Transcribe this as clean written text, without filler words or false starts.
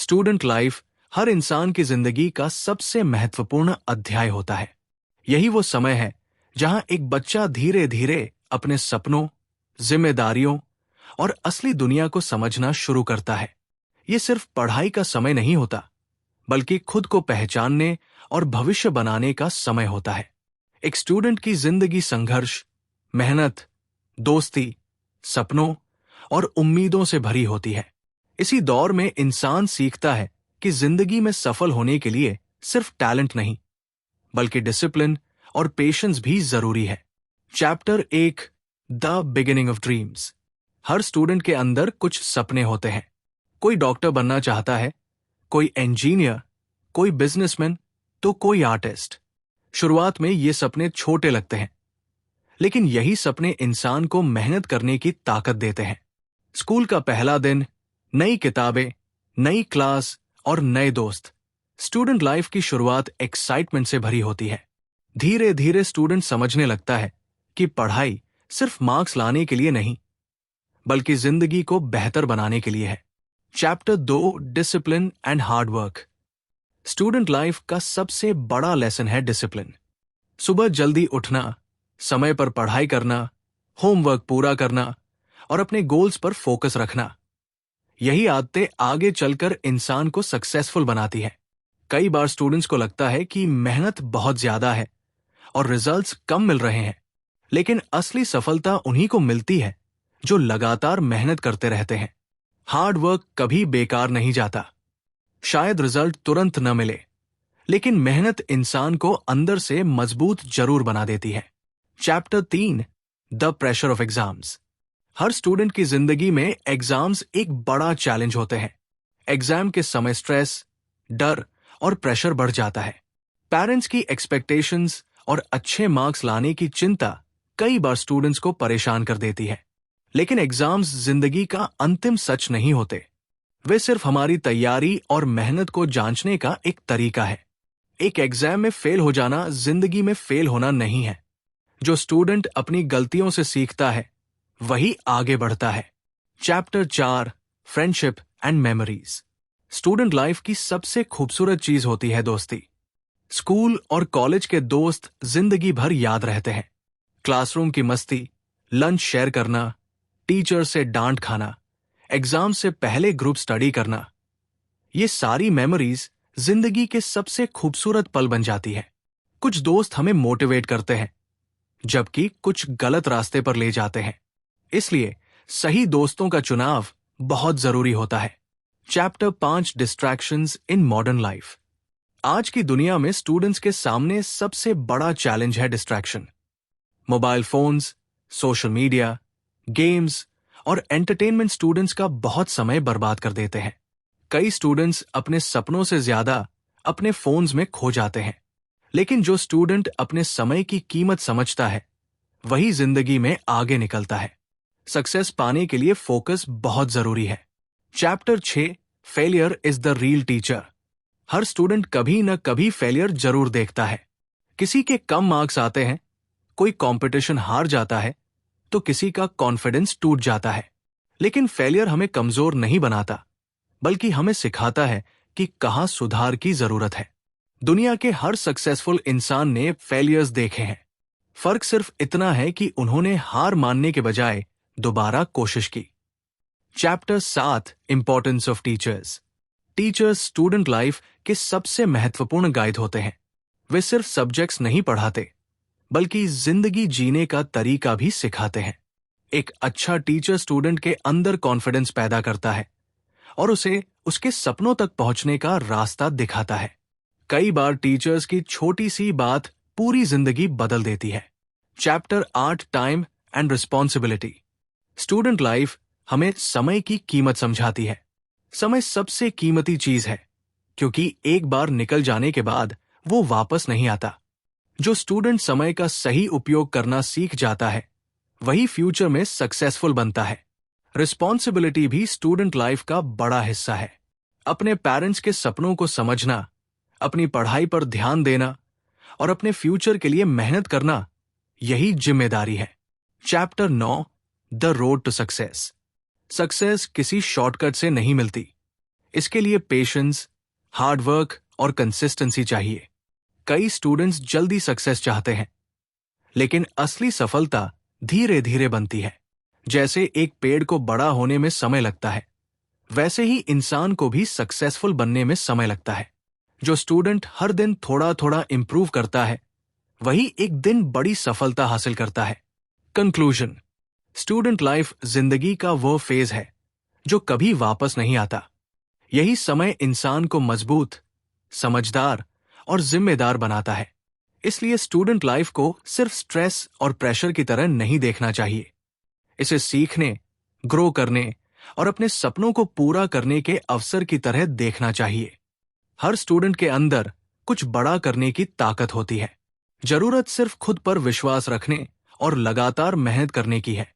Student life हर इंसान की जिंदगी का सबसे महत्वपूर्ण अध्याय होता है। यही वो समय है जहां एक बच्चा धीरे धीरे अपने सपनों, जिम्मेदारियों और असली दुनिया को समझना शुरू करता है। ये सिर्फ पढ़ाई का समय नहीं होता, बल्कि खुद को पहचानने और भविष्य बनाने का समय होता है। एक स्टूडेंट की जिंदगी संघर्ष, मेहनत, दोस्ती, सपनों और उम्मीदों से भरी होती है। इसी दौर में इंसान सीखता है कि जिंदगी में सफल होने के लिए सिर्फ टैलेंट नहीं, बल्कि डिसिप्लिन और पेशेंस भी जरूरी है। Chapter 1, the beginning of dreams. Her student के अंदर कुछ सपने होते हैं। कोई डॉक्टर बनना चाहता है, कोई इंजीनियर, कोई बिजनेसमैन, तो कोई आर्टिस्ट। शुरुआत में ये सपने छोटे लगते हैं, लेकिन यही सपने इंसान को मेहनत करने की ताकत देते हैं। स्कूल का पहला दिन, नई किताबें, नई क्लास और नए दोस्त। स्टूडेंट लाइफ की शुरुआत एक्साइटमेंट से भरी होती है। धीरे धीरे स्टूडेंट समझने लगता है कि पढ़ाई सिर्फ मार्क्स लाने के लिए नहीं, बल्कि जिंदगी को बेहतर बनाने के लिए है। Chapter 2, discipline and hard work. Student life का सबसे बड़ा लेसन है डिसिप्लिन। सुबह जल्दी उठना, समय पर पढ़ाई करना, होमवर्क पूरा करना और अपने गोल्स पर फोकस रखना। यही आदतें आगे चलकर इंसान को सक्सेसफुल बनाती है। कई बार स्टूडेंट्स को लगता है कि मेहनत बहुत ज्यादा है और रिजल्ट्स कम मिल रहे हैं, लेकिन असली सफलता उन्हीं को मिलती है जो लगातार मेहनत करते रहते हैं। हार्ड वर्क कभी बेकार नहीं जाता। शायद रिजल्ट तुरंत न मिले, लेकिन मेहनत इंसान को अंदर से मजबूत जरूर बना देती है। Chapter 3, the pressure of exams. Her student की जिंदगी में एग्जाम्स एक बड़ा चैलेंज होते हैं। एग्जाम के समय स्ट्रेस, डर और प्रेशर बढ़ जाता है। पेरेंट्स की एक्सपेक्टेशंस और अच्छे मार्क्स लाने की चिंता कई बार स्टूडेंट्स को परेशान कर देती है। लेकिन एग्जाम्स जिंदगी का अंतिम सच नहीं होते। वे सिर्फ हमारी तैयारी और मेहनत को जांचने का एक तरीका है। एक एग्जाम में फेल हो जाना जिंदगी में फेल होना नहीं है। जो स्टूडेंट अपनी गलतियों से सीखता है, वही आगे बढ़ता है। Chapter 4, friendship and memories. Student life की सबसे खूबसूरत चीज होती है दोस्ती। स्कूल और कॉलेज के दोस्त जिंदगी भर याद रहते हैं। क्लासरूम की मस्ती, लंच शेयर करना, टीचर से डांट खाना, एग्जाम से पहले ग्रुप स्टडी करना, ये सारी मेमोरीज जिंदगी के सबसे खूबसूरत पल बन जाती है। कुछ दोस्त हमें मोटिवेट करते हैं, जबकि कुछ गलत रास्ते पर ले जाते हैं। इसलिए सही दोस्तों का चुनाव बहुत जरूरी होता है। Chapter 5, distractions in modern life. आज की दुनिया में स्टूडेंट्स के सामने सबसे बड़ा चैलेंज है distraction. Mobile phones, social media, games और एंटरटेनमेंट स्टूडेंट्स का बहुत समय बर्बाद कर देते हैं। कई स्टूडेंट्स अपने सपनों से ज्यादा अपने फोन्स में खो जाते हैं। लेकिन जो स्टूडेंट अपने समय की कीमत समझता है, वही जिंदगी में आगे निकलता है। सक्सेस पाने के लिए फोकस बहुत जरूरी है। Chapter 6, failure is the real teacher. Her student कभी न कभी फेलियर जरूर देखता है। किसी के कम मार्क्स आते हैं, कोई कंपटीशन हार जाता है, तो किसी का कॉन्फिडेंस टूट जाता है। लेकिन फेलियर हमें कमजोर नहीं बनाता, बल्कि हमें सिखाता है कि कहां सुधार की जरूरत है। दुनिया के हर सक्सेसफुल इंसान ने फेलियर्स देखे हैं। फर्क सिर्फ इतना है कि उन्होंने हार मानने के बजाय दोबारा कोशिश की। Chapter 7, importance of teachers. Teachers student life के सबसे महत्वपूर्ण गाइड होते हैं। वे सिर्फ सब्जेक्ट्स नहीं पढ़ाते, बल्कि जिंदगी जीने का तरीका भी सिखाते हैं। एक अच्छा टीचर स्टूडेंट के अंदर कॉन्फिडेंस पैदा करता है और उसे उसके सपनों तक पहुंचने का रास्ता दिखाता है। कई बार टीचर्स की छोटी सी बात पूरी जिंदगी बदल देती है। Chapter 8, time and responsibility. Student life हमें समय की कीमत समझाती है। समय सबसे कीमती चीज है, क्योंकि एक बार निकल जाने के बाद वो वापस नहीं आता। जो स्टूडेंट समय का सही उपयोग करना सीख जाता है, वही फ्यूचर में सक्सेसफुल बनता है। रिस्पॉन्सिबिलिटी भी स्टूडेंट लाइफ का बड़ा हिस्सा है। अपने पेरेंट्स के सपनों को समझना, अपनी पढ़ाई पर ध्यान देना और अपने फ्यूचर के लिए मेहनत करना, यही जिम्मेदारी है। Chapter 9, the road to success. Success किसी शॉर्टकट से नहीं मिलती। इसके लिए पेशेंस, हार्ड वर्क और कंसिस्टेंसी चाहिए। कई स्टूडेंट्स जल्दी सक्सेस चाहते हैं, लेकिन असली सफलता धीरे धीरे बनती है। जैसे एक पेड़ को बड़ा होने में समय लगता है, वैसे ही इंसान को भी सक्सेसफुल बनने में समय लगता है। जो स्टूडेंट हर दिन थोड़ा थोड़ा इंप्रूव करता है, वही एक दिन बड़ी सफलता हासिल करता है। कंक्लूजन: स्टूडेंट लाइफ जिंदगी का वो फेज है जो कभी वापस नहीं आता। यही समय इंसान को मजबूत, समझदार और जिम्मेदार बनाता है। इसलिए स्टूडेंट लाइफ को सिर्फ स्ट्रेस और प्रेशर की तरह नहीं देखना चाहिए। इसे सीखने, ग्रो करने और अपने सपनों को पूरा करने के अवसर की तरह देखना चाहिए। हर स्टूडेंट के अंदर कुछ बड़ा करने की ताकत होती है। जरूरत सिर्फ खुद पर विश्वास रखने और लगातार मेहनत करने की है।